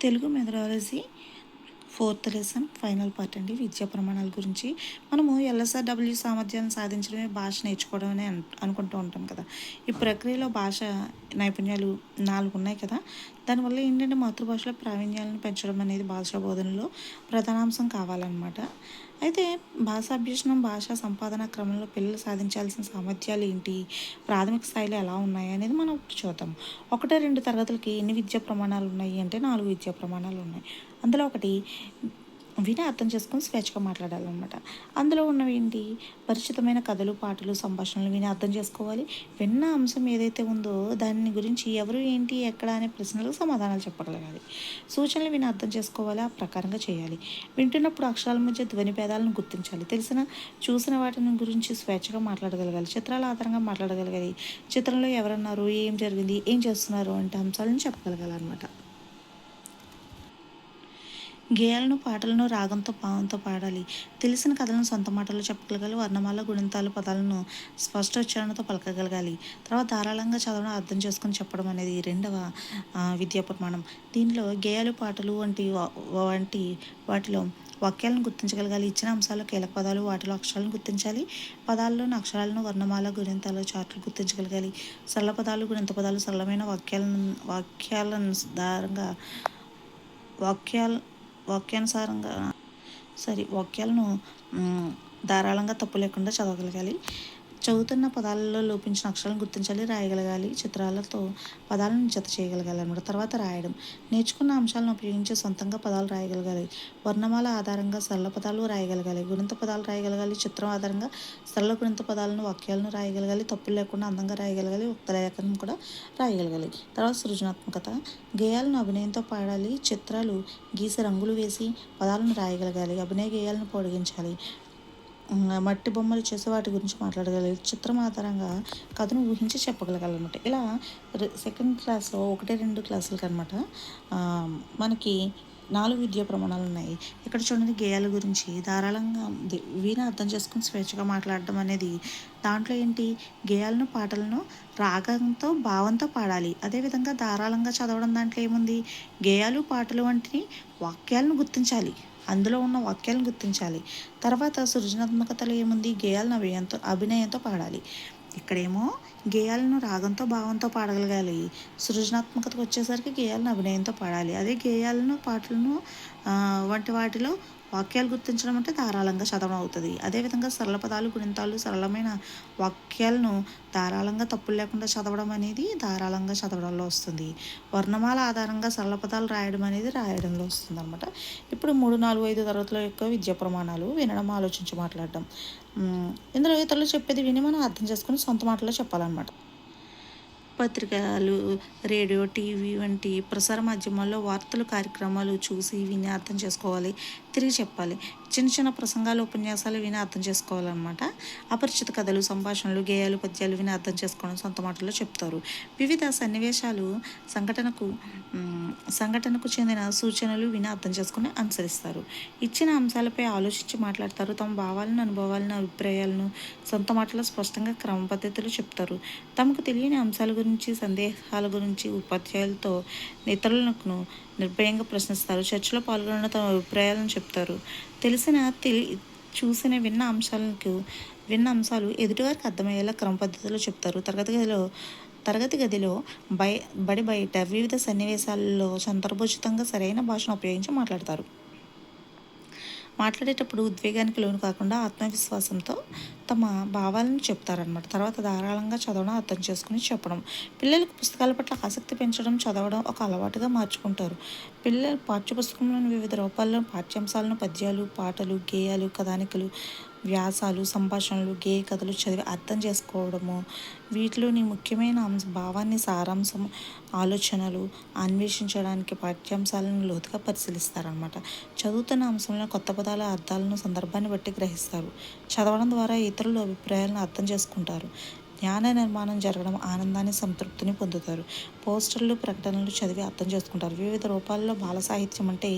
Telugu methodology fourth lesson final part అండి. విద్యా ప్రమాణాల గురించి మనము ఎల్ఎస్ఆర్డబ్ల్యూ సామర్థ్యాన్ని సాధించడమే భాష నేర్చుకోవడం అని అనుకుంటూ ఉంటాం కదా. ఈ ప్రక్రియలో భాష నైపుణ్యాలు 4 ఉన్నాయి కదా. దానివల్ల ఏంటంటే మాతృభాషలో ప్రావీణ్యాలను పెంచడం అనేది భాషా బోధనలో ప్రధానాంశం కావాలన్నమాట. అయితే భాషా అభ్యసనం భాషా సంపాదన క్రమంలో పిల్లలు సాధించాల్సిన సామర్థ్యాలు ఏంటి, ప్రాథమిక స్థాయిలో ఎలా ఉన్నాయి అనేది మనం చూద్దాం. 1-2 తరగతులకి ఎన్ని విద్యా ప్రమాణాలు ఉన్నాయి అంటే 4 విద్యా ప్రమాణాలు ఉన్నాయి. అందులో ఒకటి విని అర్థం చేసుకొని స్వేచ్ఛగా మాట్లాడాలన్నమాట. అందులో ఉన్నవి ఏంటి, పరిచితమైన కథలు, పాటలు, సంభాషణలు విని అర్థం చేసుకోవాలి. విన్న అంశం ఏదైతే ఉందో దాని గురించి ఎవరు, ఏంటి, ఎక్కడ అనే ప్రశ్నలకు సమాధానాలు చెప్పగలగాలి. సూచనలు విని అర్థం చేసుకోవాలి, ఆ ప్రకారంగా చేయాలి. వింటున్నప్పుడు అక్షరాల మధ్య ధ్వని భేదాలను గుర్తించాలి. చూసిన వాటిని గురించి స్వేచ్ఛగా మాట్లాడగలగాలి. చిత్రాల ఆధారంగా మాట్లాడగలగాలి. చిత్రంలో ఎవరన్నారు, ఏం జరిగింది, ఏం చేస్తున్నారు అంటే అంశాలను చెప్పగలగాలన్నమాట. గేయాలను, పాటలను రాగంతో, భావంతో పాడాలి. తెలిసిన కథలను సొంత మాటల్లో చెప్పగలగాలి. వర్ణమాల, గుణింతాలు, పదాలను స్పష్టోచ్చారణతో పలకగలగాలి. తర్వాత ధారాళంగా చదవడం, అర్థం చేసుకొని చెప్పడం అనేది 2వ విద్యా ప్రమాణం. దీనిలో గేయాలు, పాటలు వంటి వాటిలో వాక్యాలను గుర్తించగలగాలి. ఇచ్చిన అంశాల్లో కీలక పదాలు, వాటిలో అక్షరాలను గుర్తించాలి. పదాల్లోని అక్షరాలను, వర్ణమాల, గుణింతాలు, చార్టులు గుర్తించగలగాలి. సరళ పదాలు, గుణింత పదాలు, సరళమైన వాక్యాలను ధారాళంగా తప్పు లేకుండా చదవగలగాలి. చదువుతున్న పదాలలో లోపించిన అక్షరాలను గుర్తించాలి, రాయగలగాలి. చిత్రాలతో పదాలను జత చేయగలగాలి అన్నమాట. తర్వాత రాయడం, నేర్చుకున్న అంశాలను ఉపయోగించి సొంతంగా పదాలు రాయగలగాలి. వర్ణమాల ఆధారంగా సరళ పదాలు రాయగలగాలి. గుణింత పదాలు రాయగలగాలి. చిత్రం ఆధారంగా సరళ గుణింత పదాలను, వాక్యాలను రాయగలగాలి. తప్పులు లేకుండా అందంగా రాయగలగాలి. ఉక్త లేఖనం కూడా రాయగలగాలి. తర్వాత సృజనాత్మకత, గేయాలను అభినయంతో పాడాలి. చిత్రాలు గీసి రంగులు వేసి పదాలను రాయగలగాలి. అభినయ గేయాలను పొడిగించాలి. మట్టి బొమ్మలు చేసి వాటి గురించి మాట్లాడగలగాలి. చిత్రం ఆధారంగా కథను ఊహించి చెప్పగలగాలన్నమాట. ఇలా సెకండ్ క్లాస్లో 1-2 క్లాసులకి అనమాట మనకి 4 విద్యా ప్రమాణాలు ఉన్నాయి. ఇక్కడ చూడండి, గేయాల గురించి ధారాళంగా వీణ అర్థం చేసుకుని స్వేచ్ఛగా మాట్లాడడం అనేది దాంట్లో ఏంటి, గేయాలను, పాటలను రాగంతో, భావంతో పాడాలి. అదేవిధంగా ధారాళంగా చదవడం దాంట్లో ఏముంది, గేయాలు, పాటలు వంటి వాక్యాలను గుర్తించాలి. అందులో ఉన్న వాక్యాలను గుర్తించాలి. తర్వాత సృజనాత్మకతలో ఏముంది, గేయాలను అభినయంతో పాడాలి. ఇక్కడేమో గేయాలను రాగంతో, భావంతో పాడగలగాలి. సృజనాత్మకతకు వచ్చేసరికి గేయాలను అభినయంతో పాడాలి. అదే గేయాలను, పాటలను వంటి వాటిలో వాక్యాలు గుర్తించడం అంటే ధారాళంగా చదవడం అవుతుంది. అదేవిధంగా సరళ పదాలు, గుణింతాలు, సరళమైన వాక్యాలను ధారాళంగా తప్పులు లేకుండా చదవడం అనేది ధారాళంగా చదవడంలో వస్తుంది. వర్ణమాల ఆధారంగా సరళ పదాలు రాయడం అనేది రాయడంలో వస్తుంది అనమాట. ఇప్పుడు 3, 4, 5 తరగతుల యొక్క విద్యా ప్రమాణాలు. వినడం, ఆలోచించి మాట్లాడడం. ఇందులో ఇతరులు చెప్పేది విని మనం అర్థం చేసుకుని సొంత మాటల్లో చెప్పాలన్నమాట. పత్రికలు, రేడియో, టీవీ వంటి ప్రసార మాధ్యమాల్లో వార్తలు, కార్యక్రమాలు చూసి విని అర్థం చేసుకోవాలి, తిరిగి చెప్పాలి. చిన్న చిన్న ప్రసంగాలు, ఉపన్యాసాలు విని అర్థం చేసుకోవాలన్నమాట. అపరిచిత కథలు, సంభాషణలు, గేయాలు, పద్యాలు విని అర్థం చేసుకోవడం, సొంత మాటల్లో చెప్తారు. వివిధ సన్నివేశాలు, సంఘటనకు చెందిన సూచనలు విని అర్థం చేసుకుని అనుసరిస్తారు. ఇచ్చిన అంశాలపై ఆలోచించి మాట్లాడతారు. తమ భావాలను, అనుభవాలను, అభిప్రాయాలను సొంత మాటల్లో స్పష్టంగా క్రమ పద్ధతిలో చెప్తారు. తమకు తెలియని అంశాల గురించి, సందేహాల గురించి ఉపాధ్యాయులతో, ఇతరులను నిర్భయంగా ప్రశ్నిస్తారు. చర్చలో పాల్గొన్న తమ అభిప్రాయాలను చెప్తారు. చూసిన విన్న అంశాలు ఎదుటివారికి అర్థమయ్యేలా క్రమ పద్ధతిలో చెప్తారు. తరగతి గదిలో బడి బయట వివిధ సన్నివేశాల్లో సందర్భోచితంగా సరైన భాషను ఉపయోగించి మాట్లాడతారు. మాట్లాడేటప్పుడు ఉద్వేగానికి లోను కాకుండా ఆత్మవిశ్వాసంతో తమ భావాలను చెప్తారనమాట. తర్వాత ధారాళంగా చదవడం, అర్థం చేసుకుని చెప్పడం. పిల్లలకు పుస్తకాల పట్ల ఆసక్తి పెంచడం, చదవడం ఒక అలవాటుగా మార్చుకుంటారు. పిల్లలు పాఠ్యపుస్తకంలోని వివిధ రూపాల్లో పాఠ్యాంశాలను, పద్యాలు, పాటలు, గేయాలు, కథానికలు, వ్యాసాలు, సంభాషణలు, గేయ కథలు చదివి అర్థం చేసుకోవడము. వీటిలోని ముఖ్యమైన భావాన్ని, సారాంశం, ఆలోచనలు అన్వేషించడానికి పాఠ్యాంశాలను లోతుగా పరిశీలిస్తారనమాట. చదువుతున్న అంశంలో కొత్త పదాల అర్థాలను సందర్భాన్ని బట్టి గ్రహిస్తారు. చదవడం ద్వారా ఇతరుల అభిప్రాయాలను అర్థం చేసుకుంటారు. జ్ఞాన నిర్మాణం జరగడం, ఆనందాన్ని, సంతృప్తిని పొందుతారు. పోస్టర్లు, ప్రకటనలు చదివి అర్థం చేసుకుంటారు. వివిధ రూపాల్లో బాల సాహిత్యం అంటే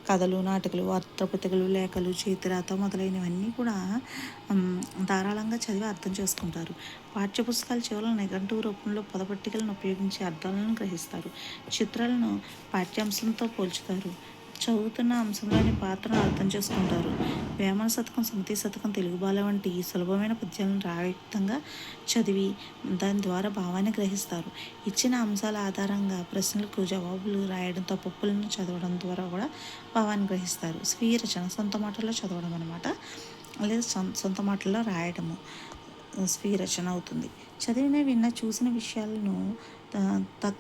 కథలు, నాటకాలు, వార్తాపత్రికలు, లేఖలు, చేతిరాత మొదలైనవన్నీ కూడా ధారాళంగా చదివి అర్థం చేసుకుంటారు. పాఠ్యపుస్తకాలు కేవలం నిఘంటువు రూపంలో పదపట్టికలను ఉపయోగించి అర్థాలను గ్రహిస్తారు. చిత్రాలను పాఠ్యాంశంతో పోల్చుతారు. చదువుతున్న అంశంలోని పాత్రను అర్థం చేసుకుంటారు. వేమన శతకం, సుమతి శతకం, తెలుగు బాల వంటి సులభమైన పద్యాలను రాగయుక్తంగా చదివి దాని ద్వారా భావాన్ని గ్రహిస్తారు. ఇచ్చిన అంశాల ఆధారంగా ప్రశ్నలకు జవాబులు రాయడం, తప్పులను చదవడం ద్వారా కూడా భావాన్ని గ్రహిస్తారు. స్వీయ రచన సొంత మాటల్లో చదవడం అనమాట, లేదా సొంత మాటల్లో రాయడము స్వీయ రచన అవుతుంది. చదివిన, విన్న, చూసిన విషయాలను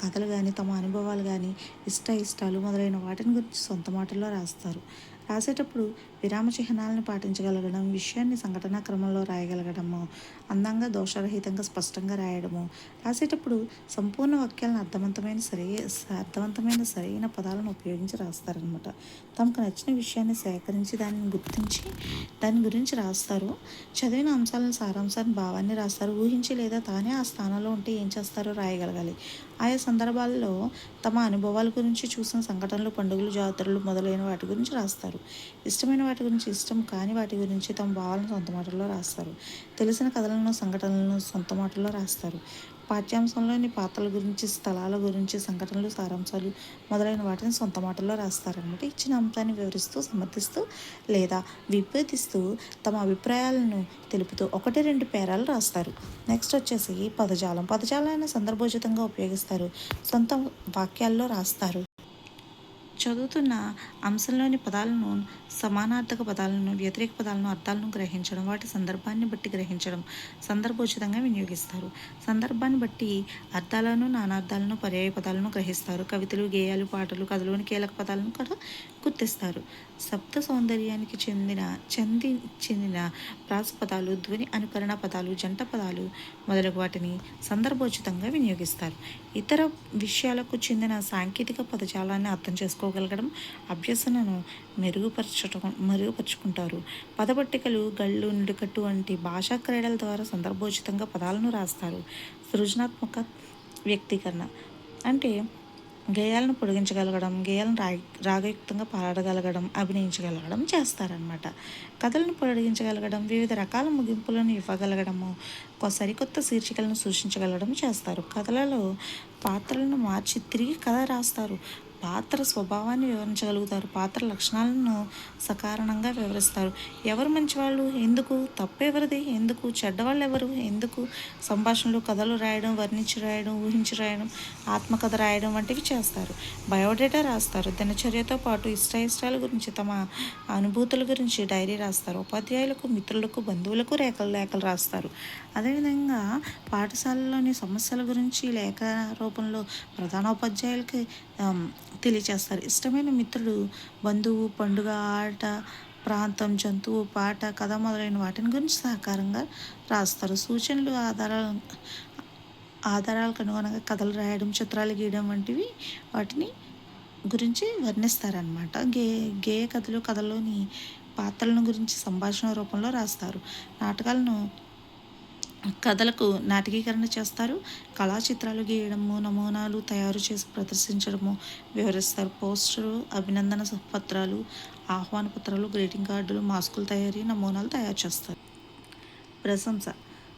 కథలు కానీ, తమ అనుభవాలు కానీ, ఇష్టాలు మొదలైన వాటిని గురించి సొంత మాటల్లో రాస్తారు. రాసేటప్పుడు విరామ చిహ్నాలను పాటించగలగడం, విషయాన్ని సంఘటనా క్రమంలో రాయగలగడము, అందంగా, దోషరహితంగా, స్పష్టంగా రాయడము. రాసేటప్పుడు సంపూర్ణ వాక్యాలను అర్థవంతమైన సరైన పదాలను ఉపయోగించి రాస్తారనమాట. తమకు నచ్చిన విషయాన్ని సేకరించి దాని గురించి రాస్తారు. చదివిన అంశాలను, సారాంశాన్ని, భావాన్ని రాస్తారు. ఊహించి లేదా తానే ఆ స్థానంలో ఉంటే ఏం చేస్తారో రాయగలగాలి. ఆయా సందర్భాల్లో తమ అనుభవాల గురించి, చూసిన సంఘటనలు, పండుగలు, జాతరలు మొదలైన వాటి గురించి రాస్తారు. ఇష్టమైన వాటి గురించి, ఇష్టం కాని వాటి గురించి తమ భావాలను సొంత మాటల్లో రాస్తారు. తెలిసిన కథలను, సంఘటనలను సొంత మాటల్లో రాస్తారు. పాఠ్యాంశంలోని పాత్రల గురించి, స్థలాల గురించి, సంఘటనలు, సారాంశాలు మొదలైన వాటిని సొంత మాటల్లో రాస్తారనమాట. ఇచ్చిన అంశాన్ని వివరిస్తూ, సమర్థిస్తూ లేదా విభేదిస్తూ తమ అభిప్రాయాలను తెలుపుతూ 1-2 పేరాలు రాస్తారు. నెక్స్ట్ వచ్చేసి పదజాలాన్ని సందర్భోచితంగా ఉపయోగిస్తారు. సొంత వాక్యాల్లో రాస్తారు. చదువుతున్న అంశంలోని పదాలను, సమానార్థక పదాలను, వ్యతిరేక పదాలను, అర్థాలను గ్రహించడం, వాటి సందర్భాన్ని బట్టి గ్రహించడం, సందర్భోచితంగా వినియోగిస్తారు. సందర్భాన్ని బట్టి అర్థాలను, నానార్థాలను, పర్యాయ పదాలను గ్రహిస్తారు. కవితలు, గేయాలు, పాటలు, కథలోని కీలక పదాలను కూడా గుర్తిస్తారు. శబ్ద సౌందర్యానికి చెందిన ప్రాస పదాలు, ధ్వని అనుకరణ పదాలు, జంట పదాలు మొదలగు వాటిని సందర్భోచితంగా వినియోగిస్తారు. ఇతర విషయాలకు సాంకేతిక పదజాలాన్ని అర్థం చేసుకోగలగడం, అభ్యసనను మెరుగుపరుచుకుంటారు. పదపట్టికలు, గళ్ళు, నిడుకట్టు వంటి భాషా క్రీడల ద్వారా సందర్భోచితంగా పదాలను రాస్తారు. సృజనాత్మక వ్యక్తీకరణ అంటే గేయాలను పొడిగించగలగడం, గేయాలను రాగయుక్తంగా పాడగలగడం, అభినయించగలగడం చేస్తారనమాట. కథలను పొడిగించగలగడం, వివిధ రకాల ముగింపులను ఇవ్వగలగడము, సరికొత్త శీర్షికలను సూచించగలగడం చేస్తారు. కథలలో పాత్రలను మార్చి తిరిగి కథ రాస్తారు. పాత్ర స్వభావాన్ని వివరించగలుగుతారు. పాత్ర లక్షణాలను సకారణంగా వివరిస్తారు. ఎవరు మంచివాళ్ళు, ఎందుకు, తప్పు ఎవరిది, ఎందుకు, చెడ్డవాళ్ళు ఎవరు, ఎందుకు, సంభాషణలు, కథలు రాయడం, వర్ణించి రాయడం, ఊహించి రాయడం, ఆత్మకథ రాయడం వంటివి చేస్తారు. బయోడేటా రాస్తారు. దినచర్యతో పాటు ఇష్టాల గురించి, తమ అనుభూతుల గురించి డైరీ రాస్తారు. ఉపాధ్యాయులకు, మిత్రులకు, బంధువులకు లేఖలు రాస్తారు. అదేవిధంగా పాఠశాలలోని సమస్యల గురించి లేఖ రూపంలో ప్రధానోపాధ్యాయులకి తెలియచేస్తారు. ఇష్టమైన మిత్రుడు, బంధువు, పండుగ, ఆట, ప్రాంతం, జంతువు, పాట, కథ మొదలైన వాటిని గురించి సహకారంగా రాస్తారు. సూచనలు, ఆధారాలకు అనుగుణంగా కథలు రాయడం, చిత్రాలు గీయడం వంటివి వాటిని గురించి వర్ణిస్తారనమాట. గేయ కథలోని పాత్రలను గురించి సంభాషణ రూపంలో రాస్తారు. కథలకు నాటకీకరణ చేస్తారు. కళా చిత్రాలు గీయడము, నమూనాలు తయారు చేసి ప్రదర్శించడము వివరిస్తారు. పోస్టరు, అభినందన పత్రాలు, ఆహ్వాన పత్రాలు, గ్రీటింగ్ కార్డులు, మాస్కులు తయారీ, నమూనాలు తయారు చేస్తారు. ప్రశంస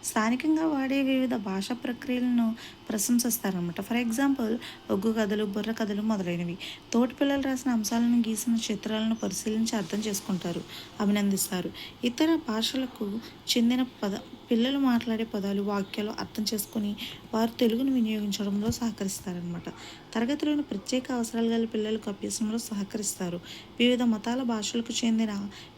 స్థానికంగా వాడే వివిధ భాషా ప్రక్రియలను ప్రశంసిస్తారనమాట. ఫర్ ఎగ్జాంపుల్, ఒగ్గు కథలు, బుర్ర కథలు మొదలైనవి. తోటి పిల్లలు రాసిన అంశాలను, గీసిన చిత్రాలను పరిశీలించి అర్థం చేసుకుంటారు, అభినందిస్తారు. ఇతర భాషలకు చెందిన పిల్లలు మాట్లాడే పదాలు, వాక్యాలు అర్థం చేసుకొని వారు తెలుగును వినియోగించడంలో సహకరిస్తారనమాట. తరగతిలోని ప్రత్యేక అవసరాలు గల పిల్లలకు అభ్యసనంలో సహకరిస్తారు. వివిధ మతాల, భాషలకు చెందిన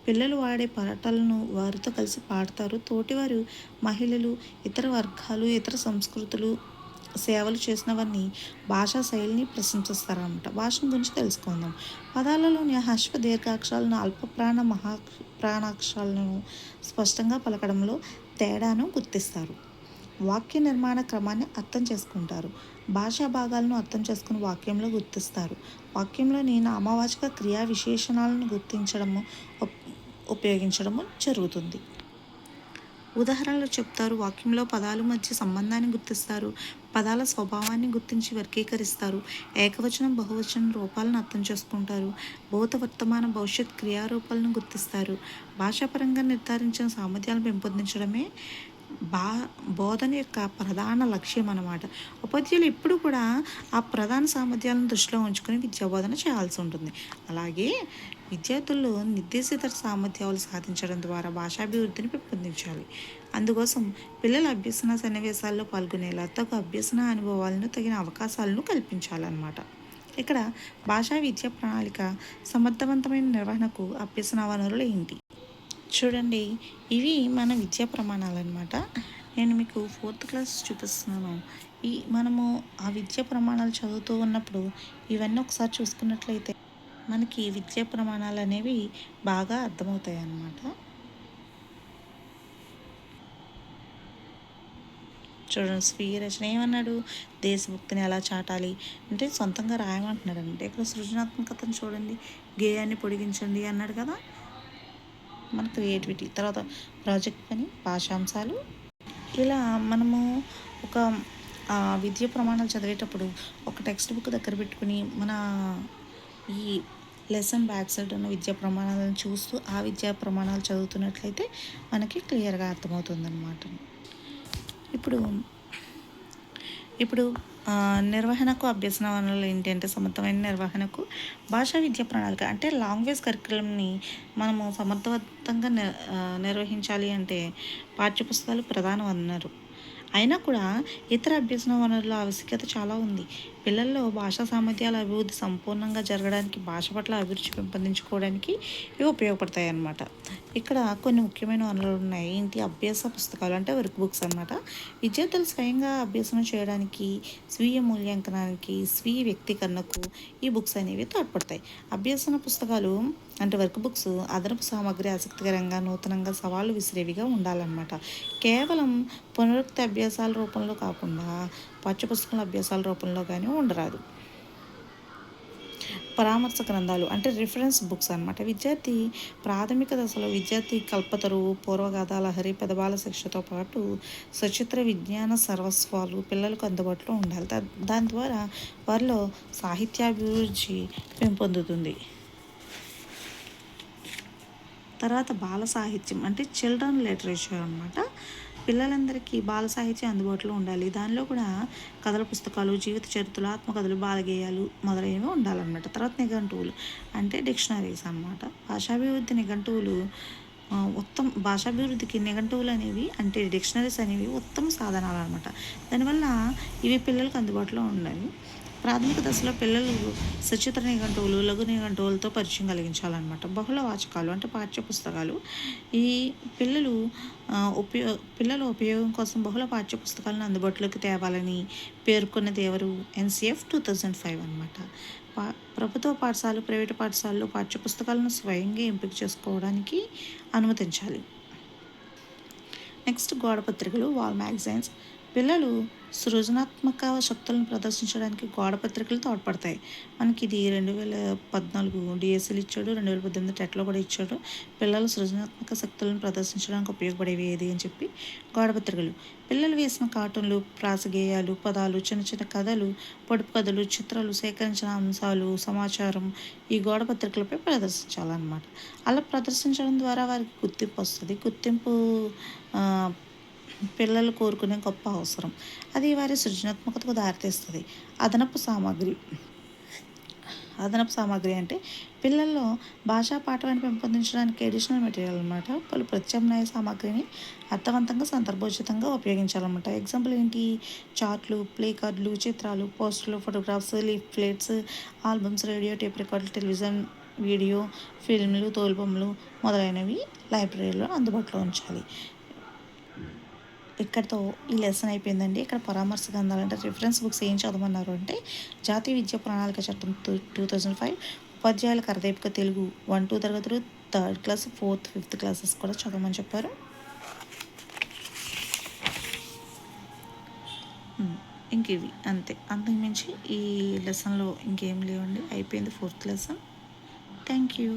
పిల్లలు వాడే పాటలను వారితో కలిసి పాడతారు. తోటివారు, మహిళలు, ఇతర వర్గాలు, ఇతర సంస్కృతులు సేవలు చేసిన వారిని భాషా శైలిని ప్రశంసిస్తారన్నమాట. భాషను గురించి తెలుసుకుందాం. పదాలలోని హర్ష దీర్ఘాక్షరాలను, అల్ప మహాప్రాణాక్షరాలను స్పష్టంగా పలకడంలో తేడాను గుర్తిస్తారు. వాక్య నిర్మాణ క్రమాన్ని అర్థం చేసుకుంటారు. భాషా భాగాలను అర్థం చేసుకుని వాక్యంలో గుర్తిస్తారు. వాక్యంలోని నామవాచక క్రియా విశేషణాలను గుర్తించడము, ఉపయోగించడము జరుగుతుంది. ఉదాహరణలు చెప్తారు, వాక్యంలో పదాల మధ్య సంబంధాన్ని గుర్తిస్తారు, పదాల స్వభావాన్ని గుర్తించి వర్గీకరిస్తారు, ఏకవచనం బహువచనం రూపాలను అర్థం చేసుకుంటారు, భూత వర్తమాన భవిష్యత్ క్రియారూపాలను గుర్తిస్తారు. భాషాపరంగా నిర్ధారించిన సామర్థ్యాలను పెంపొందించడమే బా బోధన యొక్క ప్రధాన లక్ష్యం అన్నమాట. ఉపాధ్యాయులు ఎప్పుడు కూడా ఆ ప్రధాన సామర్థ్యాలను దృష్టిలో ఉంచుకొని విద్యా బోధన చేయాల్సి ఉంటుంది. అలాగే విద్యార్థుల్లో నిర్దేశిత సామర్థ్యాలు సాధించడం ద్వారా భాషాభివృద్ధిని పెంపొందించాలి. అందుకోసం పిల్లల అభ్యసన సన్నివేశాల్లో పాల్గొనేలా తగు అభ్యసన అనుభవాలను తగిన అవకాశాలను కల్పించాలన్నమాట. ఇక్కడ భాషా విద్యా ప్రణాళిక సమర్థవంతమైన నిర్వహణకు అభ్యసన వనరులు ఏంటి? చూడండి, ఇవి మన విద్యా ప్రమాణాలు అనమాట. నేను మీకు 4th క్లాస్ చూపిస్తున్నాను. మనము ఆ విద్యా ప్రమాణాలు చదువుతూ ఉన్నప్పుడు ఇవన్నీ ఒకసారి చూసుకున్నట్లయితే మనకి విద్యా ప్రమాణాలు అనేవి బాగా అర్థమవుతాయి అన్నమాట. చూడండి, స్వీయ రచన ఏమన్నాడు, దేశభక్తిని ఎలా చాటాలి అంటే సొంతంగా రాయమంటున్నాడు. అంటే ఇక్కడ సృజనాత్మకతను చూడండి, గేయాన్ని పొడిగించండి అన్నాడు కదా. మన క్రియేటివిటీ, తర్వాత ప్రాజెక్ట్ పని, భాషాంశాలు, ఇలా మనము ఒక విద్యా ప్రమాణాలు చదివేటప్పుడు ఒక టెక్స్ట్ బుక్ దగ్గర పెట్టుకుని మన ఈ లెసన్ బ్యాక్ సైడ్ ఉన్న విద్యా ప్రమాణాలను చూస్తూ ఆ విద్యా ప్రమాణాలు చదువుతున్నట్లయితే మనకి క్లియర్గా అర్థమవుతుందన్నమాట. ఇప్పుడు ఇప్పుడు నిర్వహణకు అభ్యసన వనరులు ఏంటి అంటే సమర్థమైన నిర్వహణకు భాషా విద్యా ప్రణాళిక అంటే లాంగ్వేజ్ కరికులంని మనము సమర్థవంతంగా నిర్వహించాలి అంటే పాఠ్యపుస్తకాలు ప్రధాన వనరు. అయినా కూడా ఇతర అభ్యసన వనరుల ఆవశ్యకత చాలా ఉంది. పిల్లల్లో భాషా సామర్థ్యాల అభివృద్ధి సంపూర్ణంగా జరగడానికి, భాష పట్ల అభిరుచి పెంపొందించుకోవడానికి ఇవి ఉపయోగపడతాయి అన్నమాట. ఇక్కడ కొన్ని ముఖ్యమైన వనరులు ఉన్నాయి. ఏంటి? అభ్యాస పుస్తకాలు అంటే వర్క్ బుక్స్ అన్నమాట. విద్యార్థులు స్వయంగా అభ్యాసం చేయడానికి, స్వీయ మూల్యాంకనానికి, స్వీయ వ్యక్తీకరణకు ఈ బుక్స్ అనేవి తోడ్పడతాయి. అభ్యసన పుస్తకాలు అంటే వర్క్ బుక్స్ అదనపు సామాగ్రి ఆసక్తికరంగా, నూతనంగా, సవాళ్ళు విసిరేవిగా ఉండాలన్నమాట. కేవలం పునరుక్తి అభ్యాసాల రూపంలో కాకుండా పాఠ్యపుస్తకాల అభ్యాసాల రూపంలో కానీ ఉండరాదు. పరామర్శ గ్రంథాలు అంటే రిఫరెన్స్ బుక్స్ అనమాట. ప్రాథమిక దశలో విద్యార్థి కల్పతరువు, పూర్వగాథ, లహరి, పెదబాల శిక్షతో పాటు సచిత్ర విజ్ఞాన సర్వస్వాలు పిల్లలకు అందుబాటులో ఉండాలి. దాని ద్వారా వారిలో సాహిత్యాభిరుచి పెంపొందుతుంది. తర్వాత బాల సాహిత్యం అంటే చిల్డ్రన్ లిటరేచర్ అనమాట. పిల్లలందరికీ బాల సాహిత్యం అందుబాటులో ఉండాలి. దానిలో కూడా కథల పుస్తకాలు, జీవిత చరిత్రలు, ఆత్మకథలు, బాలగేయాలు మొదలైనవి ఉండాలన్నమాట. తర్వాత నిఘంటువులు అంటే డిక్షనరీస్ అన్నమాట. భాషాభివృద్ధి నిఘంటువులు భాషాభివృద్ధికి నిఘంటువులు అనేవి అంటే డిక్షనరీస్ అనేవి ఉత్తమ సాధనాలు అనమాట. దానివల్ల ఇవి పిల్లలకు అందుబాటులో ఉండాలి. ప్రాథమిక దశలో పిల్లలు సచిత్ర నిఘంటువులు, లఘు నిఘంటువులతో పరిచయం కలిగించాలన్నమాట. బహుళ వాచకాలు అంటే పాఠ్య పుస్తకాలు. ఈ పిల్లల ఉపయోగం కోసం బహుళ పాఠ్య పుస్తకాలను అందుబాటులోకి తేవాలని పేర్కొన్నది ఎవరు? NCF 2005 అనమాట. ప్రభుత్వ పాఠశాలలు, ప్రైవేటు పాఠశాలలు పాఠ్య పుస్తకాలను స్వయంగా ఎంపిక చేసుకోవడానికి అనుమతించాలి. నెక్స్ట్ గోడ పత్రికలు, వాల్ మ్యాగజైన్స్. పిల్లలు సృజనాత్మక శక్తులను ప్రదర్శించడానికి గోడ పత్రికలు తోడ్పడతాయి. మనకి ఇది 2014 DSL ఇచ్చాడు, 2018 టెట్లో కూడా ఇచ్చాడు. పిల్లలు సృజనాత్మక శక్తులను ప్రదర్శించడానికి ఉపయోగపడేవి ఏది అని చెప్పి గోడ పత్రికలు. పిల్లలు వేసిన కార్టూన్లు, ప్రాసగేయాలు, పదాలు, చిన్న చిన్న కథలు, పొడుపు కథలు, చిత్రాలు, సేకరించిన అంశాలు, సమాచారం ఈ గోడ పత్రికలపై ప్రదర్శించాలన్నమాట. అలా ప్రదర్శించడం ద్వారా వారికి గుర్తింపు వస్తుంది. గుర్తింపు పిల్లలు కోరుకునే గొప్ప అవసరం. అది వారి సృజనాత్మకతకు దారితీస్తుంది. అదనపు సామాగ్రి అంటే పిల్లల్లో భాషా పాఠవాన్ని పెంపొందించడానికి అడిషనల్ మెటీరియల్ అనమాట. పలు ప్రత్యామ్నాయ సామాగ్రిని అర్థవంతంగా, సందర్భోచితంగా ఉపయోగించాలన్నమాట. ఎగ్జాంపుల్ ఏంటి? చార్ట్లు, ప్లే కార్డులు, చిత్రాలు, పోస్టర్లు, photographs, leaflets, albums, radio, tape రికార్డులు, టెలివిజన్, వీడియో, ఫిల్మ్లు, తోలుబొమ్మలు మొదలైనవి లైబ్రరీలో అందుబాటులో ఉంచాలి. ఇక్కడితో ఈ లెసన్ అయిపోయిందండి. ఇక్కడ పరామర్శ గ్రంథాలు అంటే రిఫరెన్స్ బుక్స్ ఏం చదవమన్నారు అంటే జాతీయ విద్యా ప్రణాళిక చట్టం 2005, ఉపాధ్యాయుల కరదీపిక తెలుగు 1-2 తరగతులు, 3rd class, 4th, 5th classes కూడా చదవమని చెప్పారు. ఇంక ఇవి అంతే. అంతకుమించి ఈ లెసన్లో ఇంకేం లేవండి. అయిపోయింది 4th లెసన్. Thank you.